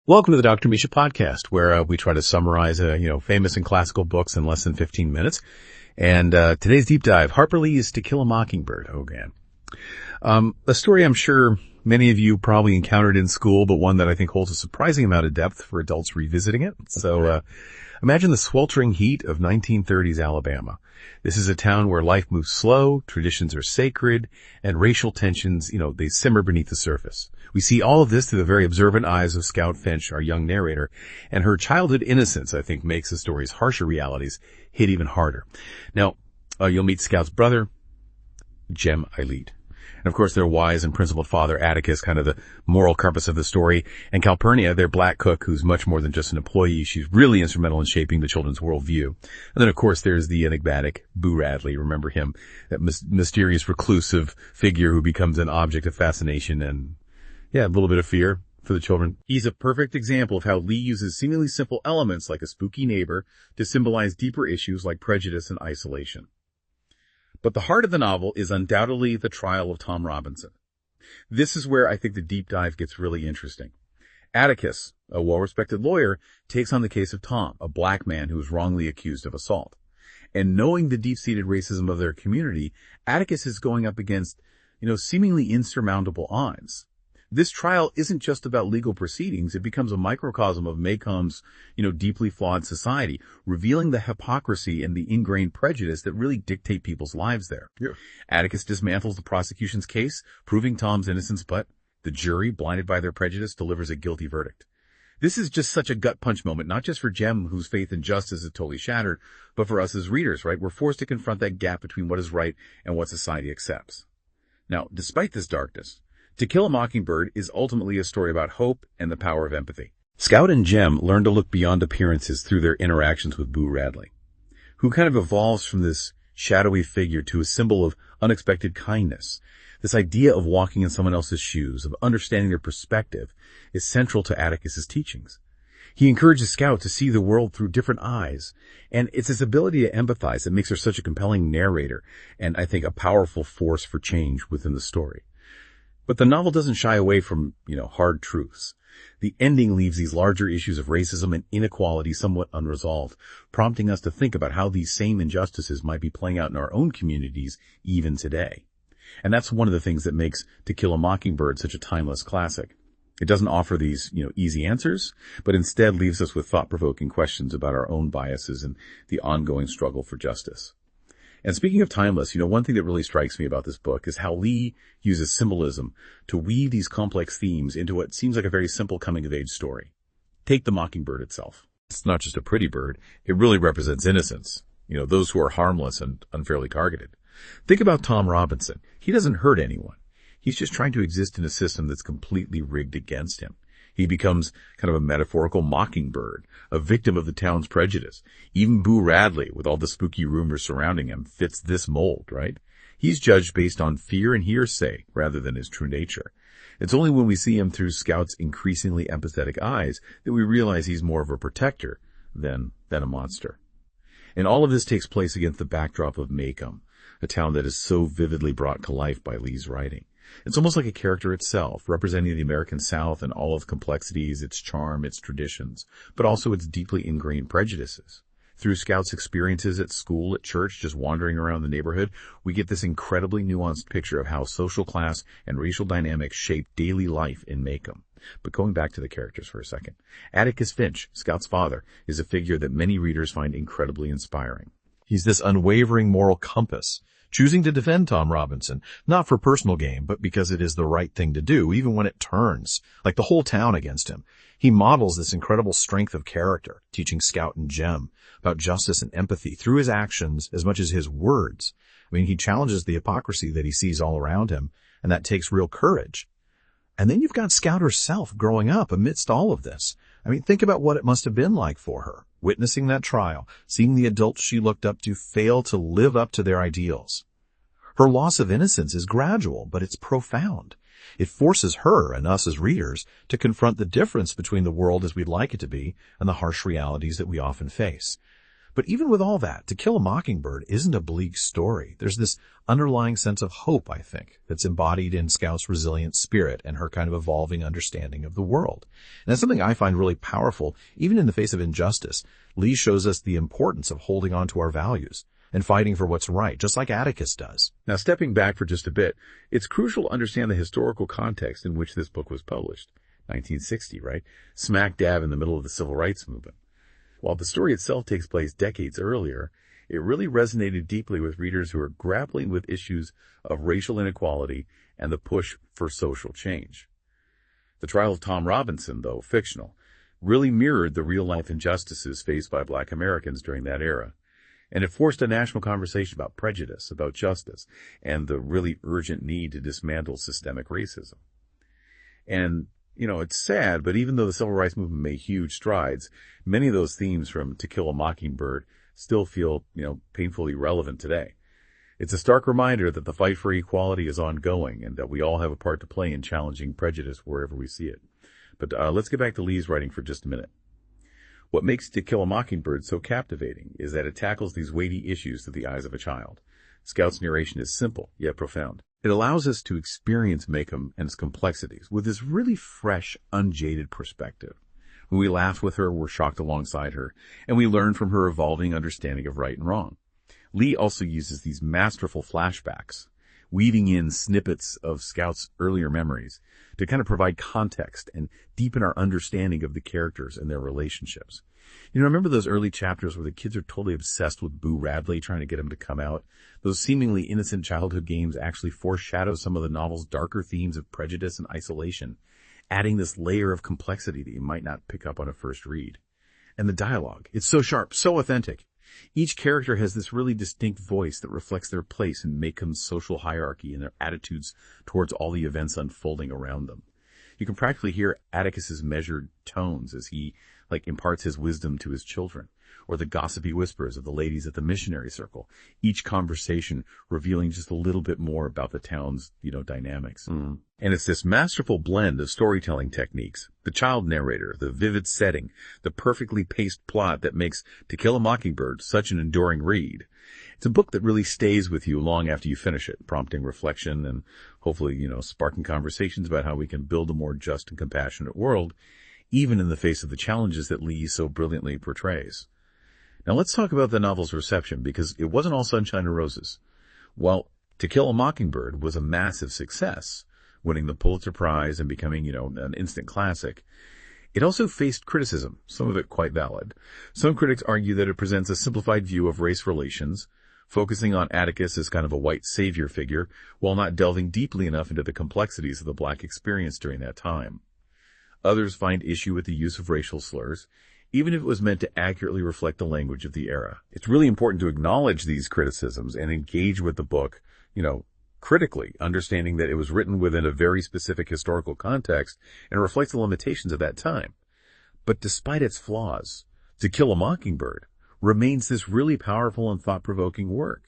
Welcome to the Dr. Misha podcast, where we try to summarize, famous and classical books in less than 15 minutes. And today's deep dive, Harper Lee's To Kill a Mockingbird. Oh, man. A story I'm sure many of you probably encountered in school, but one that I think holds a surprising amount of depth for adults revisiting it. So imagine the sweltering heat of 1930s Alabama. This is a town where life moves slow, traditions are sacred, and racial tensions, they simmer beneath the surface. We see all of this through the very observant eyes of Scout Finch, our young narrator, and her childhood innocence, I think, makes the story's harsher realities hit even harder. Now, you'll meet Scout's brother, Jem Eileet. And of course, their wise and principled father, Atticus, kind of the moral compass of the story, and Calpurnia, their black cook, who's much more than just an employee. She's really instrumental in shaping the children's worldview. And then, of course, there's the enigmatic Boo Radley. Remember him, that mysterious reclusive figure who becomes an object of fascination and, a little bit of fear for the children. He's a perfect example of how Lee uses seemingly simple elements like a spooky neighbor to symbolize deeper issues like prejudice and isolation. But the heart of the novel is undoubtedly the trial of Tom Robinson. This is where I think the deep dive gets really interesting. Atticus, a well-respected lawyer, takes on the case of Tom, a black man who was wrongly accused of assault. And knowing the deep-seated racism of their community, Atticus is going up against, seemingly insurmountable odds. This trial isn't just about legal proceedings. It becomes a microcosm of Maycomb's, deeply flawed society, revealing the hypocrisy and the ingrained prejudice that really dictate people's lives there. Yeah. Atticus dismantles the prosecution's case, proving Tom's innocence, but the jury, blinded by their prejudice, delivers a guilty verdict. This is just such a gut punch moment, not just for Jem, whose faith in justice is totally shattered, but for us as readers, right? We're forced to confront that gap between what is right and what society accepts. Now, despite this darkness, To Kill a Mockingbird is ultimately a story about hope and the power of empathy. Scout and Jem learn to look beyond appearances through their interactions with Boo Radley, who kind of evolves from this shadowy figure to a symbol of unexpected kindness. This idea of walking in someone else's shoes, of understanding their perspective, is central to Atticus's teachings. He encourages Scout to see the world through different eyes, and it's his ability to empathize that makes her such a compelling narrator, and I think a powerful force for change within the story. But the novel doesn't shy away from, hard truths. The ending leaves these larger issues of racism and inequality somewhat unresolved, prompting us to think about how these same injustices might be playing out in our own communities even today. And that's one of the things that makes To Kill a Mockingbird such a timeless classic. It doesn't offer these, easy answers, but instead leaves us with thought-provoking questions about our own biases and the ongoing struggle for justice. And speaking of timeless, one thing that really strikes me about this book is how Lee uses symbolism to weave these complex themes into what seems like a very simple coming-of-age story. Take the mockingbird itself. It's not just a pretty bird. It really represents innocence, those who are harmless and unfairly targeted. Think about Tom Robinson. He doesn't hurt anyone. He's just trying to exist in a system that's completely rigged against him. He becomes kind of a metaphorical mockingbird, a victim of the town's prejudice. Even Boo Radley, with all the spooky rumors surrounding him, fits this mold, right? He's judged based on fear and hearsay rather than his true nature. It's only when we see him through Scout's increasingly empathetic eyes that we realize he's more of a protector than a monster. And all of this takes place against the backdrop of Maycomb, a town that is so vividly brought to life by Lee's writing. It's almost like a character itself, representing the American South and all its complexities, its charm, its traditions, but also its deeply ingrained prejudices. Through Scout's experiences at school, at church, just wandering around the neighborhood, we get this incredibly nuanced picture of how social class and racial dynamics shape daily life in Maycomb. But going back to the characters for a second, Atticus Finch, Scout's father, is a figure that many readers find incredibly inspiring. He's this unwavering moral compass, choosing to defend Tom Robinson, not for personal gain, but because it is the right thing to do, even when it turns, like the whole town against him. He models this incredible strength of character, teaching Scout and Jem about justice and empathy through his actions as much as his words. He challenges the hypocrisy that he sees all around him, and that takes real courage. And then you've got Scout herself growing up amidst all of this. Think about what it must have been like for her, witnessing that trial, seeing the adults she looked up to fail to live up to their ideals. Her loss of innocence is gradual, but it's profound. It forces her and us as readers to confront the difference between the world as we'd like it to be and the harsh realities that we often face. But even with all that, To Kill a Mockingbird isn't a bleak story. There's this underlying sense of hope, I think, that's embodied in Scout's resilient spirit and her kind of evolving understanding of the world. And that's something I find really powerful. Even in the face of injustice, Lee shows us the importance of holding on to our values and fighting for what's right, just like Atticus does. Now, stepping back for just a bit, it's crucial to understand the historical context in which this book was published. 1960, right? Smack dab in the middle of the Civil Rights Movement. While the story itself takes place decades earlier, it really resonated deeply with readers who are grappling with issues of racial inequality and the push for social change. The trial of Tom Robinson, though fictional, really mirrored the real-life injustices faced by Black Americans during that era, and it forced a national conversation about prejudice, about justice, and the really urgent need to dismantle systemic racism. And it's sad, but even though the Civil Rights Movement made huge strides, many of those themes from To Kill a Mockingbird still feel, painfully relevant today. It's a stark reminder that the fight for equality is ongoing and that we all have a part to play in challenging prejudice wherever we see it. But let's get back to Lee's writing for just a minute. What makes To Kill a Mockingbird so captivating is that it tackles these weighty issues through the eyes of a child. Scout's narration is simple, yet profound. It allows us to experience Maycomb and its complexities with this really fresh, unjaded perspective. When we laugh with her, we're shocked alongside her, and we learn from her evolving understanding of right and wrong. Lee also uses these masterful flashbacks, weaving in snippets of Scout's earlier memories to kind of provide context and deepen our understanding of the characters and their relationships. Remember those early chapters where the kids are totally obsessed with Boo Radley, trying to get him to come out? Those seemingly innocent childhood games actually foreshadow some of the novel's darker themes of prejudice and isolation, adding this layer of complexity that you might not pick up on a first read. And the dialogue, it's so sharp, so authentic. Each character has this really distinct voice that reflects their place in Macomb's social hierarchy and their attitudes towards all the events unfolding around them. You can practically hear Atticus's measured tones as he imparts his wisdom to his children, or the gossipy whispers of the ladies at the missionary circle, each conversation revealing just a little bit more about the town's, dynamics. And it's this masterful blend of storytelling techniques, the child narrator, the vivid setting, the perfectly paced plot that makes To Kill a Mockingbird such an enduring read. It's a book that really stays with you long after you finish it, prompting reflection and hopefully, sparking conversations about how we can build a more just and compassionate world, even in the face of the challenges that Lee so brilliantly portrays. Now let's talk about the novel's reception, because it wasn't all sunshine and roses. While To Kill a Mockingbird was a massive success, winning the Pulitzer Prize and becoming, an instant classic, it also faced criticism, some of it quite valid. Some critics argue that it presents a simplified view of race relations, focusing on Atticus as kind of a white savior figure, while not delving deeply enough into the complexities of the Black experience during that time. Others find issue with the use of racial slurs, even if it was meant to accurately reflect the language of the era. It's really important to acknowledge these criticisms and engage with the book, critically, understanding that it was written within a very specific historical context and reflects the limitations of that time. But despite its flaws, To Kill a Mockingbird remains this really powerful and thought-provoking work.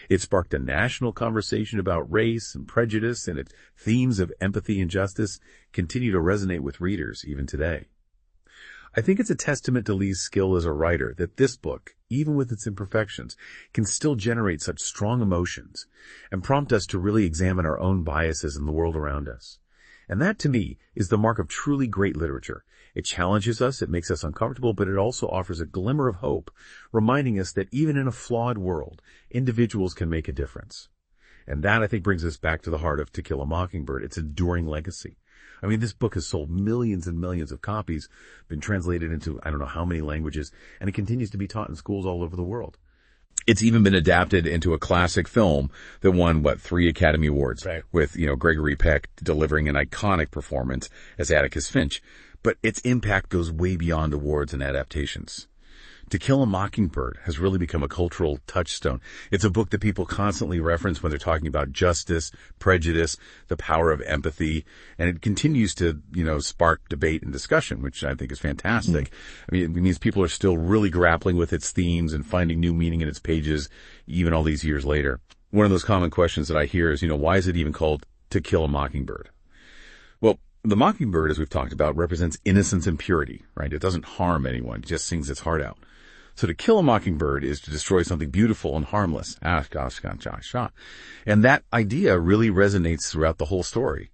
It sparked a national conversation about race and prejudice, and its themes of empathy and justice continue to resonate with readers even today. I think it's a testament to Lee's skill as a writer that this book, even with its imperfections, can still generate such strong emotions and prompt us to really examine our own biases in the world around us. And that, to me, is the mark of truly great literature. It challenges us, it makes us uncomfortable, but it also offers a glimmer of hope, reminding us that even in a flawed world, individuals can make a difference. And that, I think, brings us back to the heart of To Kill a Mockingbird, its enduring legacy. I mean, this book has sold millions and millions of copies, been translated into I don't know how many languages, and it continues to be taught in schools all over the world. It's even been adapted into a classic film that won, 3 Academy Awards, right, with, Gregory Peck delivering an iconic performance as Atticus Finch. But its impact goes way beyond awards and adaptations. To Kill a Mockingbird has really become a cultural touchstone. It's a book that people constantly reference when they're talking about justice, prejudice, the power of empathy, and it continues to, spark debate and discussion, which I think is fantastic. I mean, it means people are still really grappling with its themes and finding new meaning in its pages, even all these years later. One of those common questions that I hear is, why is it even called To Kill a Mockingbird? Well, the mockingbird, as we've talked about, represents innocence and purity, right? It doesn't harm anyone. It just sings its heart out. So to kill a mockingbird is to destroy something beautiful and harmless. And that idea really resonates throughout the whole story.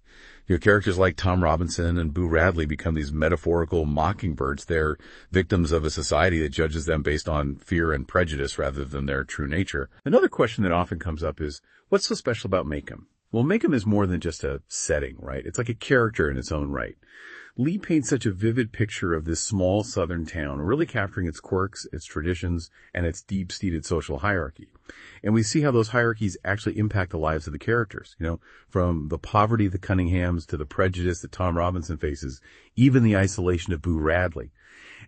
Characters like Tom Robinson and Boo Radley become these metaphorical mockingbirds. They're victims of a society that judges them based on fear and prejudice rather than their true nature. Another question that often comes up is, what's so special about Maycomb? Well, Maycomb is more than just a setting, right? It's like a character in its own right. Lee paints such a vivid picture of this small southern town, really capturing its quirks, its traditions, and its deep-seated social hierarchy. And we see how those hierarchies actually impact the lives of the characters, from the poverty of the Cunninghams to the prejudice that Tom Robinson faces, even the isolation of Boo Radley.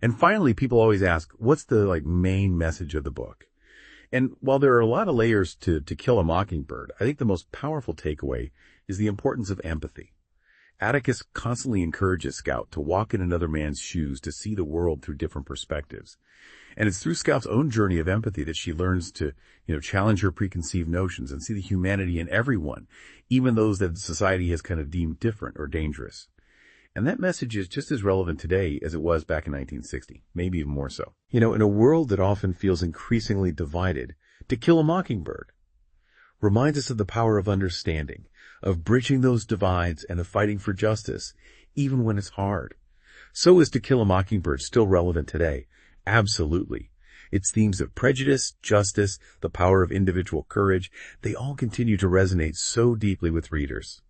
And finally, people always ask, what's the main message of the book? And while there are a lot of layers to Kill a Mockingbird, I think the most powerful takeaway is the importance of empathy. Atticus constantly encourages Scout to walk in another man's shoes, to see the world through different perspectives. And it's through Scout's own journey of empathy that she learns to, challenge her preconceived notions and see the humanity in everyone, even those that society has kind of deemed different or dangerous. And that message is just as relevant today as it was back in 1960, maybe even more so. In a world that often feels increasingly divided, To Kill a Mockingbird reminds us of the power of understanding, of bridging those divides, and of fighting for justice, even when it's hard. So is To Kill a Mockingbird still relevant today? Absolutely. Its themes of prejudice, justice, the power of individual courage, they all continue to resonate so deeply with readers.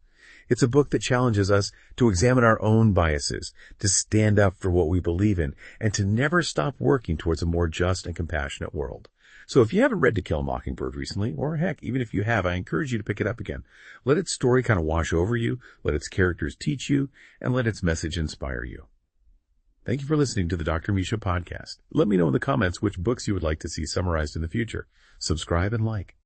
It's a book that challenges us to examine our own biases, to stand up for what we believe in, and to never stop working towards a more just and compassionate world. So if you haven't read To Kill a Mockingbird recently, or heck, even if you have, I encourage you to pick it up again. Let its story kind of wash over you, let its characters teach you, and let its message inspire you. Thank you for listening to the Dr. Misha podcast. Let me know in the comments which books you would like to see summarized in the future. Subscribe and like.